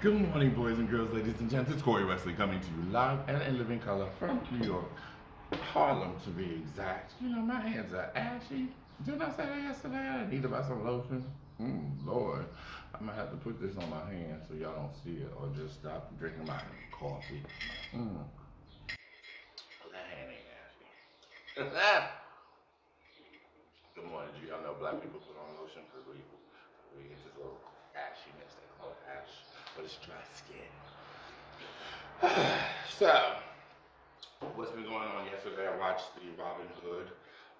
Good morning, boys and girls, ladies and gents. It's Corey Wesley coming to you live and in living color from New York, Harlem to be exact. You know, my hands are ashy. Didn't I say that yesterday? I need to buy some lotion. Lord, I'm gonna have to put this on my hands so y'all don't see it, or just stop drinking my coffee. Well, that hand ain't ashy. Good morning, G. Y'all know black people put on lotion because we get this little ashiness. They call it ash, but it's dry skin. So, what's been going on yesterday? I watched the Robin Hood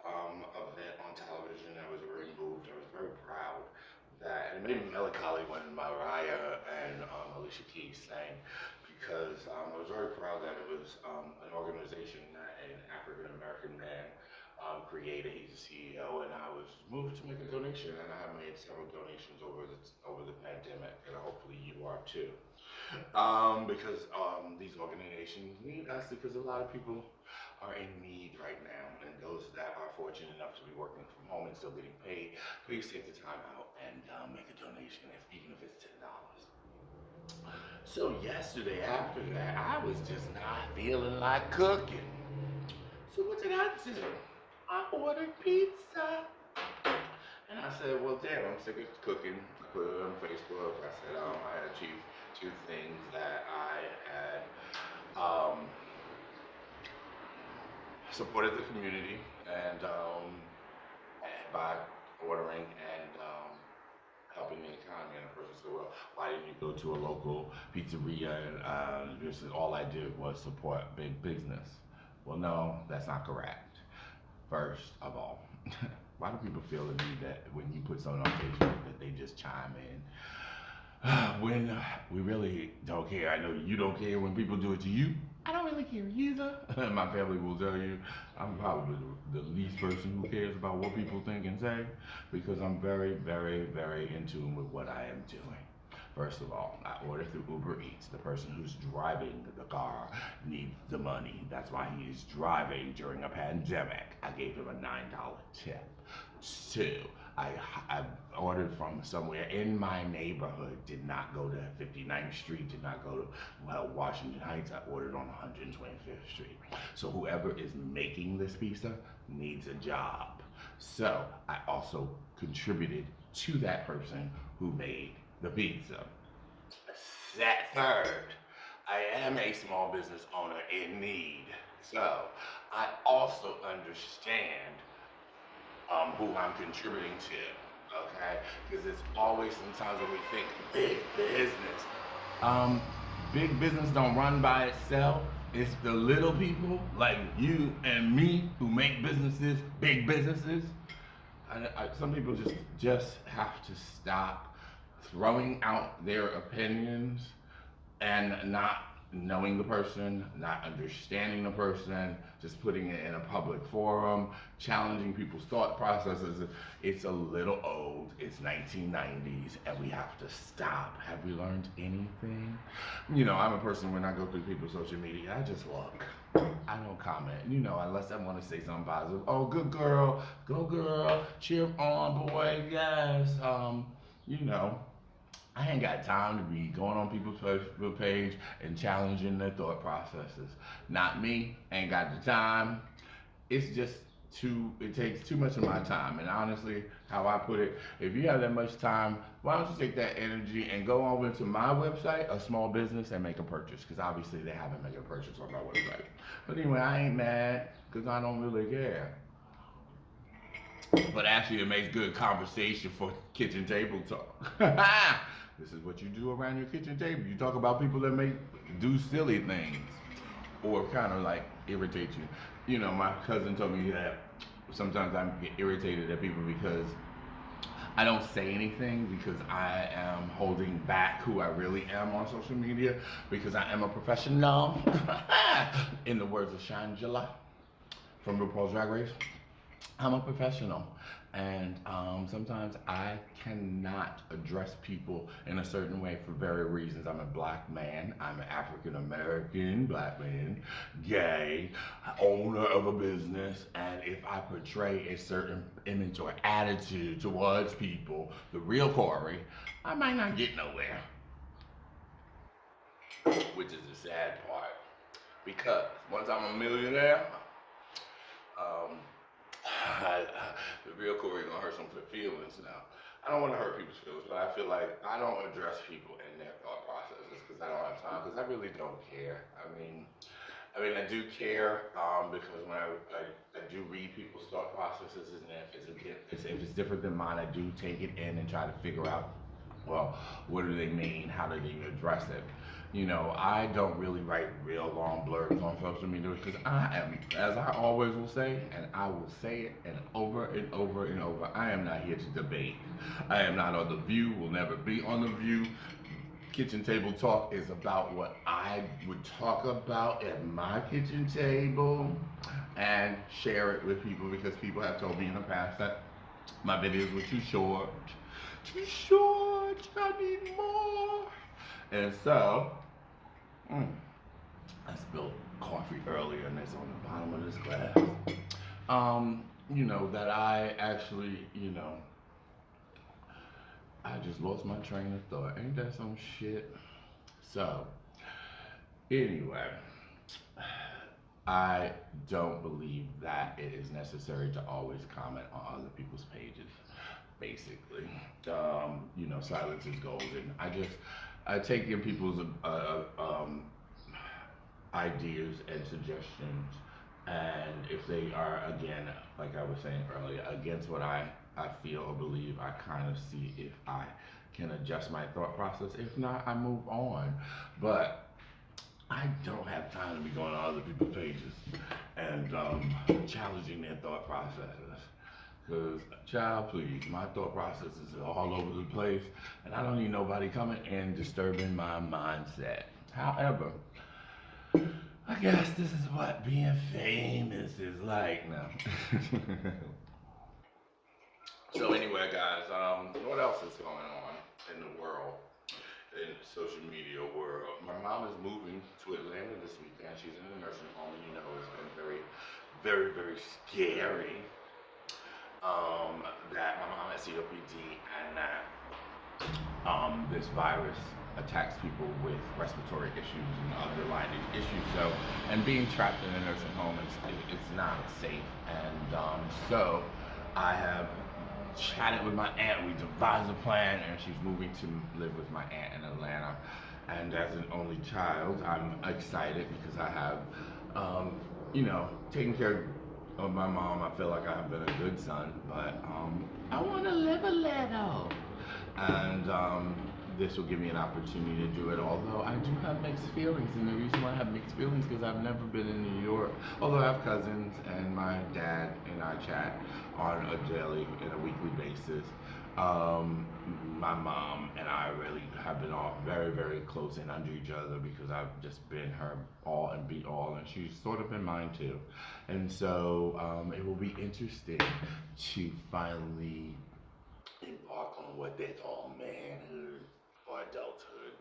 event on television. I was very moved. I was very proud that, and it made me melancholy when Mariah and Alicia Keys sang, because I was very proud that it was an organization that an African American man created. He's the CEO, and I was moved to make a donation, and I have made several donations over the pandemic, and hopefully you are too. Because these organizations need us, because a lot of people are in need right now, and those that are fortunate enough to be working from home and still getting paid, please take the time out and make a donation, even if it's $10. So yesterday, after that, I was just not feeling like cooking. So what did I do? I ordered pizza. And I said, well, damn, I'm sick of cooking. I put it on Facebook. I said, I had achieved two things that I had supported the community and by ordering and helping the economy. And the person said, well, why didn't you go to a local pizzeria? And just all I did was support big business. Well, no, that's not correct. First of all, why do people feel the need that when you put something on Facebook that they just chime in? When we really don't care. I know you don't care when people do it to you. I don't really care either. My family will tell you I'm probably the least person who cares about what people think and say, because I'm very, very, very in tune with what I am doing. First of all, I order through Uber Eats. The person who's driving the car needs the money. That's why he's driving during a pandemic. I gave him a $9 tip. Two, I ordered from somewhere in my neighborhood, did not go to 59th Street, did not go to Washington Heights. I ordered on 125th Street. So whoever is making this pizza needs a job. So I also contributed to that person who made the pizza. That third, I am a small business owner in need. So I also understand who I'm contributing to, okay? Because it's always sometimes when we think big business. Um, Big business don't run by itself. It's the little people like you and me who make businesses, big businesses. Some people just have to stop throwing out their opinions and not knowing the person, not understanding the person, just putting it in a public forum, challenging people's thought processes. It's a little old. It's 1990s, and we have to stop. Have we learned anything? You know, I'm a person, when I go through people's social media, I just look. I don't comment, you know, unless I want to say something positive. Oh, good girl, go girl, cheer on, boy, yes. You know, I ain't got time to be going on people's Facebook page and challenging their thought processes. Not me, ain't got the time. It's just it takes too much of my time. And honestly, how I put it, if you have that much time, why don't you take that energy and go over to my website, a small business, and make a purchase? Because obviously they haven't made a purchase on my website. But anyway, I ain't mad because I don't really care. But actually, it makes good conversation for kitchen table talk. This is what you do around your kitchen table. You talk about people that do silly things or kind of like irritate you. You know, my cousin told me that sometimes I get irritated at people because I don't say anything, because I am holding back who I really am on social media, because I am a professional. In the words of Shangela from RuPaul's Drag Race, I'm a professional, and sometimes I cannot address people in a certain way for various reasons. I'm a black man, I'm an African American black man, gay, owner of a business, and if I portray a certain image or attitude towards people, the real Corey, I might not get nowhere. which is the sad part. Because once I'm a millionaire, um, the real Corey gonna hurt some feelings now. I don't want to hurt people's feelings, but I feel like I don't address people in their thought processes because I don't have time. Because I really don't care. I do care because when I do read people's thought processes, and if it's different than mine, I do take it in and try to figure out, well, what do they mean? How do they address it? I don't really write real long blurbs on social media because I am, as I always will say, and I will say it and over and over and over, I am not here to debate. I am not on The View, will never be on The View. Kitchen table talk is about what I would talk about at my kitchen table and share it with people because people have told me in the past that my videos were too short. Too short, I need more. And so, I spilled coffee earlier and it's on the bottom of this glass. That I actually, I just lost my train of thought. Ain't that some shit? So, anyway, I don't believe that it is necessary to always comment on other people's pages. Basically, silence is golden. I take in people's ideas and suggestions, and if they are, again, like I was saying earlier, against what I feel or believe, I kind of see if I can adjust my thought process. If not, I move on. But I don't have time to be going on other people's pages and challenging their thought processes. Because, child, please, my thought process is all over the place, and I don't need nobody coming and disturbing my mindset. However, I guess this is what being famous is like now. So anyway, guys, what else is going on in the world, in the social media world? My mom is moving to Atlanta this weekend. She's in a nursing home, and it's been very, very, very scary. That my mom has COPD and that this virus attacks people with respiratory issues and underlying issues. So, and being trapped in a nursing home it's not safe. And so, I have chatted with my aunt. We devised a plan, and she's moving to live with my aunt in Atlanta. And as an only child, I'm excited because I have, taken care of my mom. I feel like I have been a good son, but I want to live a little. And this will give me an opportunity to do it. Although I do have mixed feelings, and the reason why I have mixed feelings is because I've never been in New York. Although I have cousins, and my dad and I chat on a daily and a weekly basis. My mom and I really have been all very, very close and under each other because I've just been her all and be all, and she's sort of been mine too. And so it will be interesting to finally embark on what they call manhood or adulthood,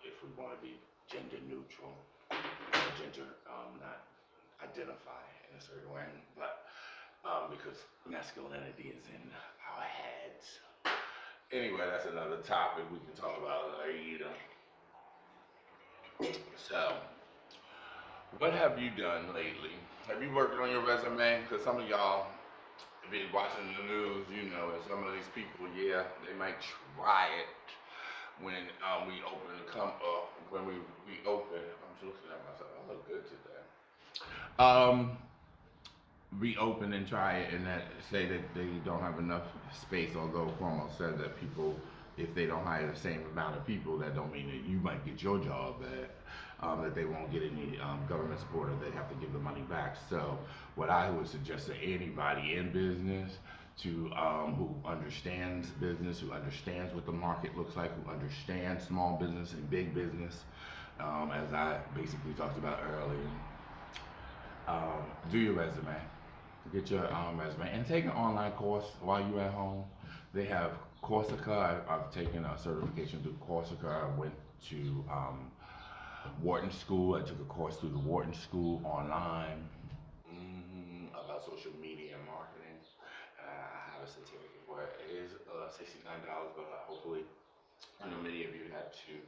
if we want to be gender neutral, or gender not identify in a certain way, but because masculinity is in our heads. Anyway, that's another topic we can talk about later. So, what have you done lately? Have you worked on your resume? Because some of y'all be watching the news, and some of these people, yeah, they might try it when we open the when we reopen. I'm just looking at myself. I look good today. Reopen and try it, and that say that they don't have enough space. Although Cuomo said that people, if they don't hire the same amount of people, that don't mean that you might get your job back. That they won't get any government support, or they have to give the money back. So, what I would suggest to anybody in business, to who understands business, who understands what the market looks like, who understands small business and big business, as I basically talked about earlier, do your resume. Get your resume and take an online course while you're at home. They have Corsica. I've taken a certification through Corsica. I went to Wharton School. I took a course through the Wharton School online about social media and marketing. I have a certificate for it. It is $69, but hopefully, many of you had to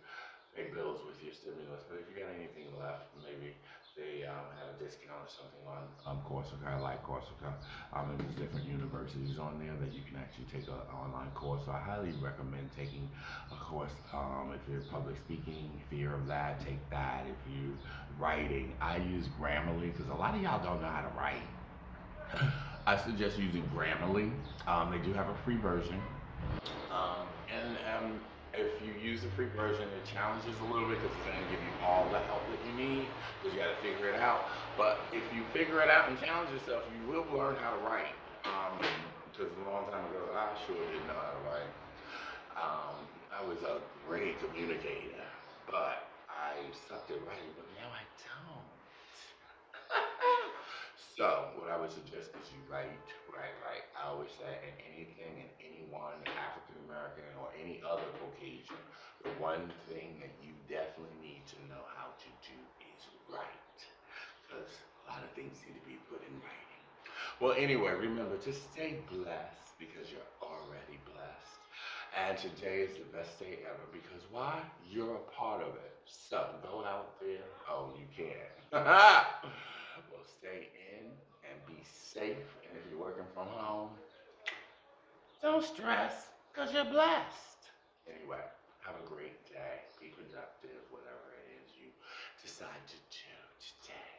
pay bills with your stimulus. But if you got anything left, maybe they have a discount or something on Coursera. I like Coursera. And there's different universities on there that you can actually take an online course. So I highly recommend taking a course. If you're public speaking, fear of that, take that. If you writing, I use Grammarly because a lot of y'all don't know how to write. I suggest using Grammarly. They do have a free version. And if you use the free version, it challenges a little bit because it's going to give you all the help that you need because you got to figure it out. But if you figure it out and challenge yourself, you will learn how to write. Because a long time ago, I sure didn't know how to write. I was a great communicator, but I sucked at writing, but now I don't. So, what I would suggest is you write. I always say, in anything and anyone, African American or any other Caucasian, the one thing that you definitely need to know how to do is write. Because a lot of things need to be put in writing. Well, anyway, remember to stay blessed because you're already blessed. And today is the best day ever because why? You're a part of it. So, go out there. Oh, you can. Well, stay in and be safe. And if you're working from home, don't stress because you're blessed. Anyway, have a great day. Be productive, whatever it is you decide to do today.